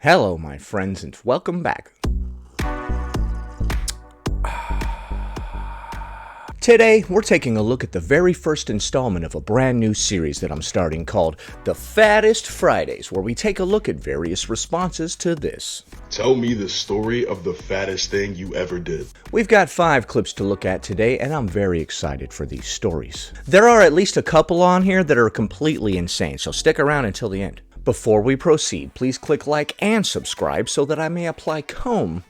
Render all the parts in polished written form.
Hello, my friends, and welcome back. Today, we're taking a look at the very first installment of a brand new series that I'm starting called The Fattest Fridays, where we take a look at various responses to this. Tell me the story of the fattest thing you ever did. We've got 5 clips to look at today, and I'm very excited for these stories. There are at least a couple on here that are completely insane, so stick around until the end. Before we proceed, please click like and subscribe so that I may apply comb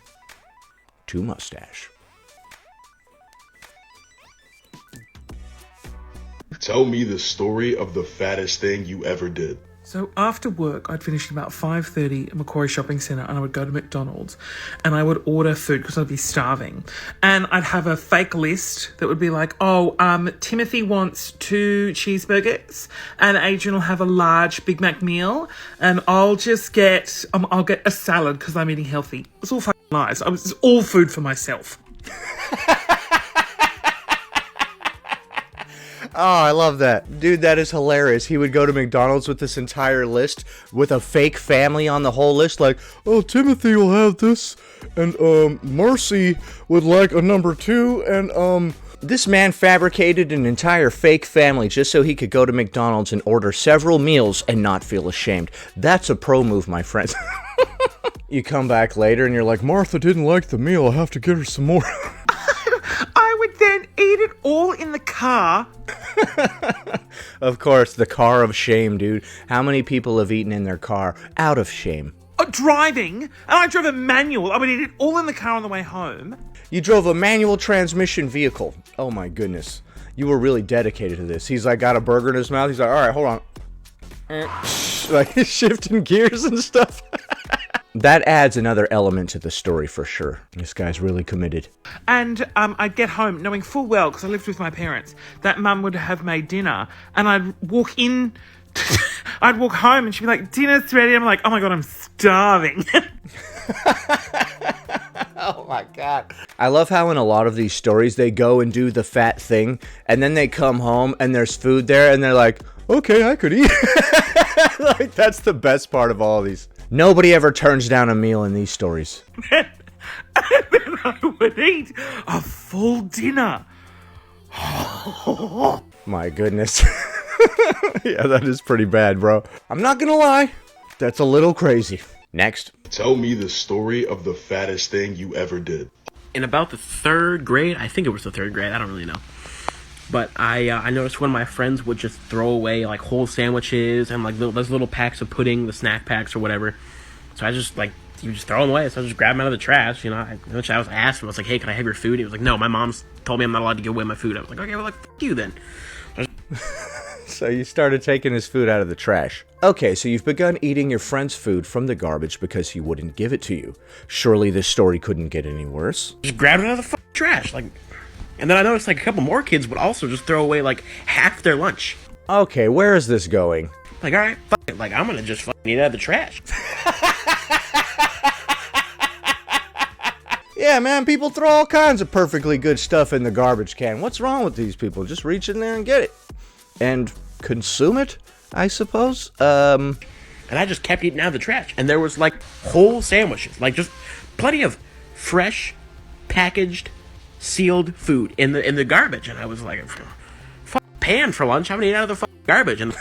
to mustache. Tell me the story of the fattest thing you ever did. So after work, I'd finish at about 5:30 at Macquarie Shopping Centre and I would go to McDonald's and I would order food because I'd be starving. And I'd have a fake list that would be like, Timothy wants 2 cheeseburgers and Adrian will have a large Big Mac meal and I'll get a salad because I'm eating healthy. It's all fucking lies. It's all food for myself. Oh, I love that. Dude, that is hilarious. He would go to McDonald's with this entire list with a fake family on the whole list, like, oh, Timothy will have this, and Marcy would like a number 2, and this man fabricated an entire fake family just so he could go to McDonald's and order several meals and not feel ashamed. That's a pro move, my friends. You come back later and you're like, Martha didn't like the meal, I'll have to get her some more. I would then eat it all in the car. Of course, the car of shame, dude. How many people have eaten in their car out of shame? Driving, and I drove a manual. I would eat it all in the car on the way home. You drove a manual transmission vehicle. Oh my goodness. You were really dedicated to this. He's like got a burger in his mouth. He's like, all right, hold on. Like shifting gears and stuff. That adds another element to the story for sure. This guy's really committed. And I'd get home knowing full well, because I lived with my parents, that Mum would have made dinner. And I'd walk in, I'd walk home and she'd be like, dinner's ready. I'm like, oh my God, I'm starving. Oh my God. I love how in a lot of these stories, they go and do the fat thing. And then they come home and there's food there. And they're like, okay, I could eat. Like, that's the best part of all of these. Nobody ever turns down a meal in these stories. And then I would eat a full dinner. My goodness. Yeah, that is pretty bad, bro. I'm not gonna lie. That's a little crazy. Next. Tell me the story of the fattest thing you ever did. In about the 3rd grade, I think it was the 3rd grade, I don't really know. But I noticed one of my friends would just throw away like whole sandwiches and like those little packs of pudding, the snack packs or whatever. So I just you just throw them away. So I just grabbed them out of the trash. You know, I asked him, I was like, hey, can I have your food? He was like, no, my mom's told me I'm not allowed to give away my food. I was like, okay, well, like, fuck you then. So you started taking his food out of the trash. Okay, so you've begun eating your friend's food from the garbage because he wouldn't give it to you. Surely this story couldn't get any worse. Just grabbed it out of the fucking trash, like. And then I noticed like a couple more kids would also just throw away like half their lunch. Okay, where is this going? Like, all right, fuck it. Like, I'm gonna just fucking eat it out of the trash. Yeah, man, people throw all kinds of perfectly good stuff in the garbage can. What's wrong with these people? Just reach in there and get it. And consume it, I suppose? And I just kept eating out of the trash. And there was like whole sandwiches. Like just plenty of fresh, packaged, sealed food in the garbage. And I was like, pan for lunch, I'm gonna eat out of the fucking garbage. And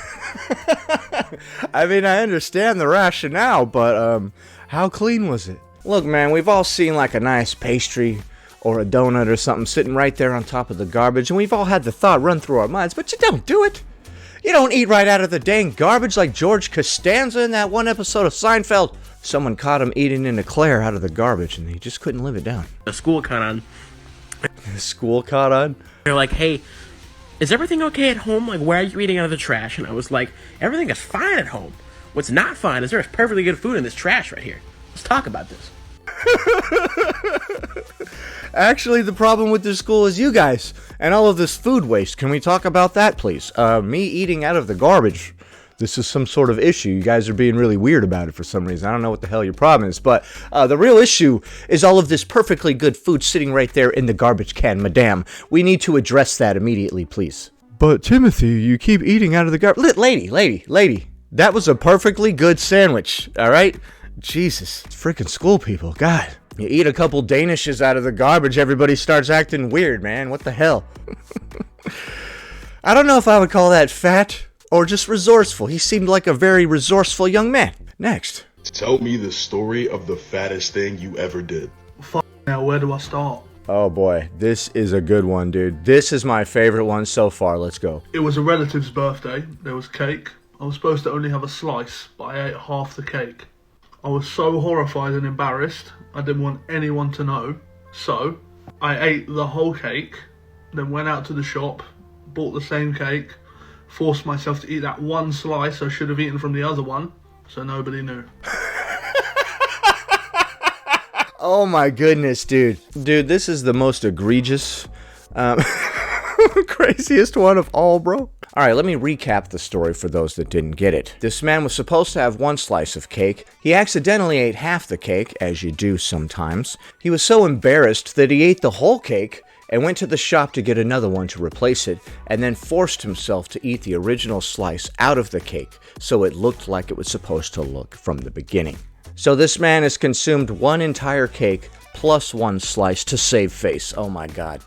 I mean, I understand the rationale, but how clean was it? Look, man, we've all seen like a nice pastry or a donut or something sitting right there on top of the garbage, and we've all had the thought run through our minds, but you don't do it. You don't eat right out of the dang garbage like George Costanza in that one episode of Seinfeld. Someone caught him eating an eclair out of the garbage, and he just couldn't live it down. the school caught on. The school caught on? They're like, hey, is everything okay at home? Like, why are you eating out of the trash? And I was like, everything is fine at home. What's not fine is there's perfectly good food in this trash right here. Let's talk about this. Actually, the problem with this school is you guys and all of this food waste. Can we talk about that, please? Me eating out of the garbage. This is some sort of issue. You guys are being really weird about it for some reason. I don't know what the hell your problem is, but the real issue is all of this perfectly good food sitting right there in the garbage can, madame. We need to address that immediately, please. But Timothy, you keep eating out of the garbage. Lady. That was a perfectly good sandwich, all right? Jesus, freaking school people, God. You eat a couple Danishes out of the garbage, everybody starts acting weird, man. What the hell? I don't know if I would call that fat or just resourceful. He seemed like a very resourceful young man. Next. Tell me the story of the fattest thing you ever did. Now, where do I start? Oh boy, this is a good one, dude. This is my favorite one so far. Let's go. It was a relative's birthday. There was cake. I was supposed to only have a slice, but I ate half the cake. I was so horrified and embarrassed, I didn't want anyone to know. So, I ate the whole cake, then went out to the shop, bought the same cake, forced myself to eat that one slice I should have eaten from the other one, so nobody knew. Oh my goodness, dude. Dude, this is the most egregious, craziest one of all, bro. Alright, let me recap the story for those that didn't get it. This man was supposed to have one slice of cake. He accidentally ate half the cake, as you do sometimes. He was so embarrassed that he ate the whole cake and went to the shop to get another one to replace it, and then forced himself to eat the original slice out of the cake, so it looked like it was supposed to look from the beginning. So this man has consumed one entire cake plus one slice to save face. Oh my god.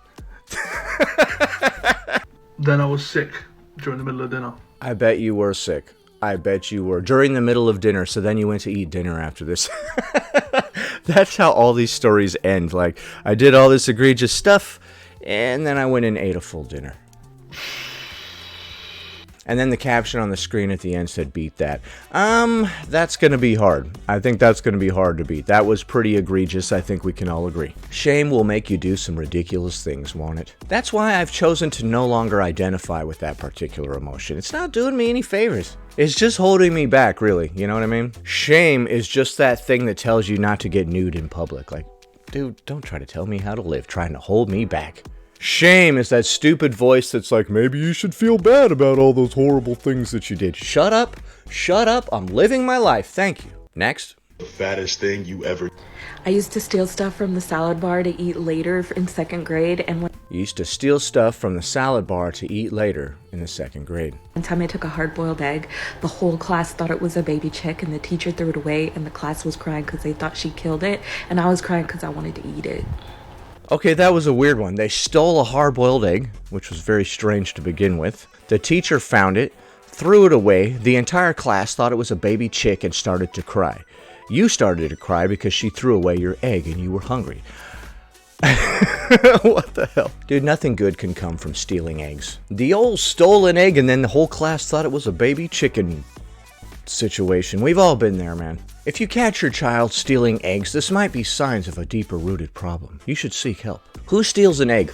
Then I was sick during the middle of dinner. I bet you were sick. I bet you were. During the middle of dinner, so then you went to eat dinner after this. That's how all these stories end. Like, I did all this egregious stuff, and then I went and ate a full dinner. And then the caption on the screen at the end said, beat that. That's gonna be hard. I think that's gonna be hard to beat. That was pretty egregious, I think we can all agree. Shame will make you do some ridiculous things, won't it? That's why I've chosen to no longer identify with that particular emotion. It's not doing me any favors. It's just holding me back, really, you know what I mean? Shame is just that thing that tells you not to get nude in public. Like, dude, don't try to tell me how to live, trying to hold me back. Shame is that stupid voice that's like, maybe you should feel bad about all those horrible things that you did. Shut up, I'm living my life, thank you. Next. The fattest thing you ever. I used to steal stuff from the salad bar to eat later in second grade, and one You used to steal stuff from the salad bar to eat later in the second grade. time I took a hard-boiled egg, the whole class thought it was a baby chick, and the teacher threw it away, and the class was crying because they thought she killed it, and I was crying because I wanted to eat it. Okay, that was a weird one. They stole a hard-boiled egg, which was very strange to begin with. The teacher found it, threw it away. The entire class thought it was a baby chick and started to cry. You started to cry because she threw away your egg and you were hungry. What the hell? Dude, nothing good can come from stealing eggs. The old stolen egg and then the whole class thought it was a baby chicken situation. We've all been there, man. If you catch your child stealing eggs, this might be signs of a deeper-rooted problem. You should seek help. Who steals an egg?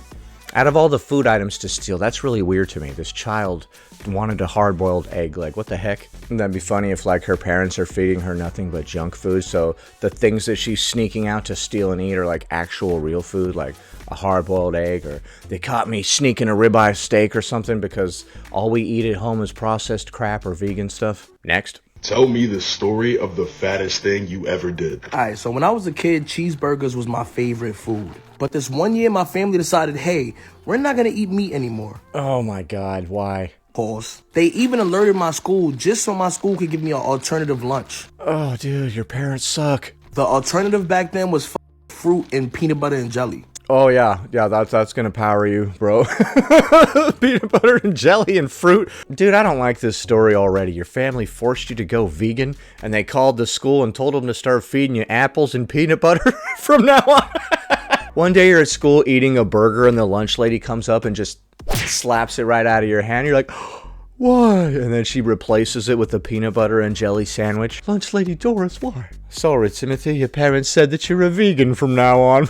Out of all the food items to steal, that's really weird to me. This child wanted a hard-boiled egg. Like, what the heck? Wouldn't that be funny if, like, her parents are feeding her nothing but junk food, so the things that she's sneaking out to steal and eat are, like, actual real food, like a hard-boiled egg, or they caught me sneaking a ribeye steak or something because all we eat at home is processed crap or vegan stuff. Next. Tell me the story of the fattest thing you ever did. Alright, so when I was a kid, cheeseburgers was my favorite food. But this one year, my family decided, hey, we're not gonna eat meat anymore. Oh my god, why? Pause. They even alerted my school just so my school could give me an alternative lunch. Oh, dude, your parents suck. The alternative back then was fruit and peanut butter and jelly. Oh yeah, that's gonna power you, bro. Peanut butter and jelly and fruit. Dude, I don't like this story already. Your family forced you to go vegan, and they called the school and told them to start feeding you apples and peanut butter from now on. One day you're at school eating a burger, and the lunch lady comes up and just slaps it right out of your hand. You're like, why? And then she replaces it with a peanut butter and jelly sandwich. Lunch lady Doris, why? Sorry, Timothy, your parents said that you're a vegan from now on.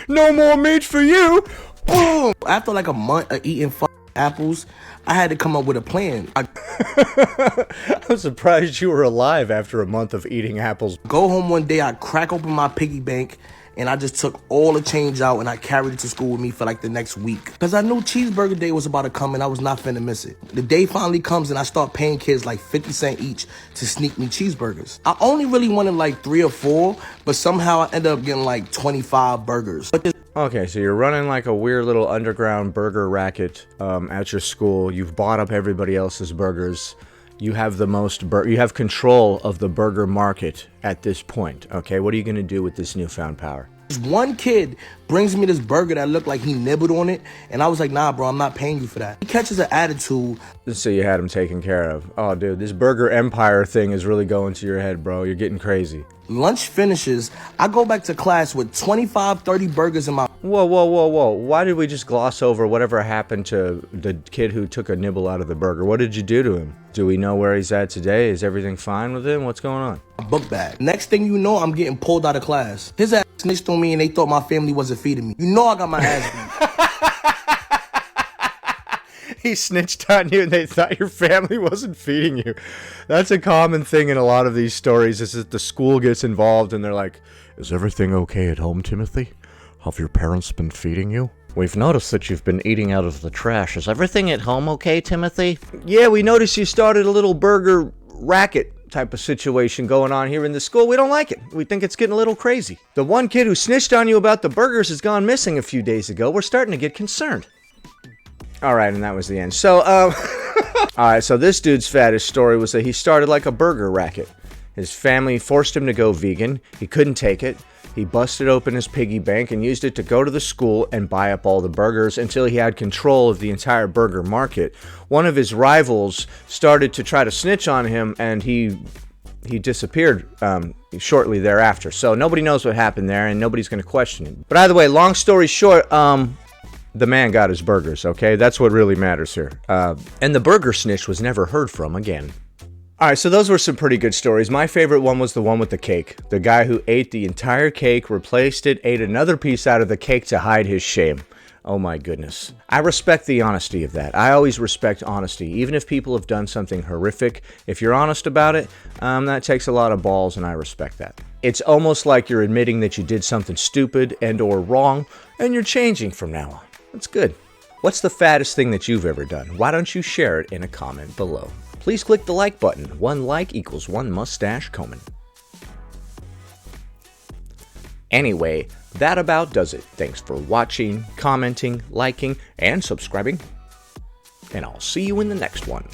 No more meat for you. Boom! After like a month of eating apples, I had to come up with a plan. I'm surprised you were alive after a month of eating apples. Go home one day, I crack open my piggy bank, and I just took all the change out and I carried it to school with me for like the next week. Because I knew cheeseburger day was about to come and I was not finna miss it. The day finally comes and I start paying kids like 50 cents each to sneak me cheeseburgers. I only really wanted like 3 or 4, but somehow I ended up getting like 25 burgers. Okay, so you're running like a weird little underground burger racket at your school. You've bought up everybody else's burgers. You have you have control of the burger market at this point. Okay, what are you going to do with this newfound power? This one kid brings me this burger that looked like he nibbled on it, and I was like, nah, bro, I'm not paying you for that. He catches an attitude. So you had him taken care of. Oh, dude, this burger empire thing is really going to your head, bro. You're getting crazy. Lunch finishes, I go back to class with 25, 30 burgers in my... Whoa, whoa, whoa, whoa. Why did we just gloss over whatever happened to the kid who took a nibble out of the burger? What did you do to him? Do we know where he's at today? Is everything fine with him? What's going on? Book bag. Next thing you know, I'm getting pulled out of class. His ass snitched on me and they thought my family wasn't feeding me. You know I got my ass beat. He snitched on you and they thought your family wasn't feeding you. That's a common thing in a lot of these stories, is that the school gets involved and they're like, is everything okay at home, Timothy? Have your parents been feeding you? We've noticed that you've been eating out of the trash. Is everything at home okay, Timothy? Yeah, we noticed you started a little burger racket type of situation going on here in the school. We don't like it. We think it's getting a little crazy. The one kid who snitched on you about the burgers has gone missing a few days ago. We're starting to get concerned. All right, and that was the end. So, all right, so this dude's fattest story was that he started like a burger racket. His family forced him to go vegan. He couldn't take it. He busted open his piggy bank and used it to go to the school and buy up all the burgers until he had control of the entire burger market. One of his rivals started to try to snitch on him, and he disappeared shortly thereafter. So nobody knows what happened there, and nobody's going to question him. But either way, long story short, the man got his burgers, okay? That's what really matters here. And the burger snitch was never heard from again. All right, so those were some pretty good stories. My favorite one was the one with the cake. The guy who ate the entire cake, replaced it, ate another piece out of the cake to hide his shame. Oh my goodness. I respect the honesty of that. I always respect honesty. Even if people have done something horrific, if you're honest about it, that takes a lot of balls, and I respect that. It's almost like you're admitting that you did something stupid and or wrong, and you're changing from now on. That's good. What's the fattest thing that you've ever done? Why don't you share it in a comment below? Please click the like button. 1 like equals 1 mustache Komen. Anyway, that about does it. Thanks for watching, commenting, liking, and subscribing. And I'll see you in the next one.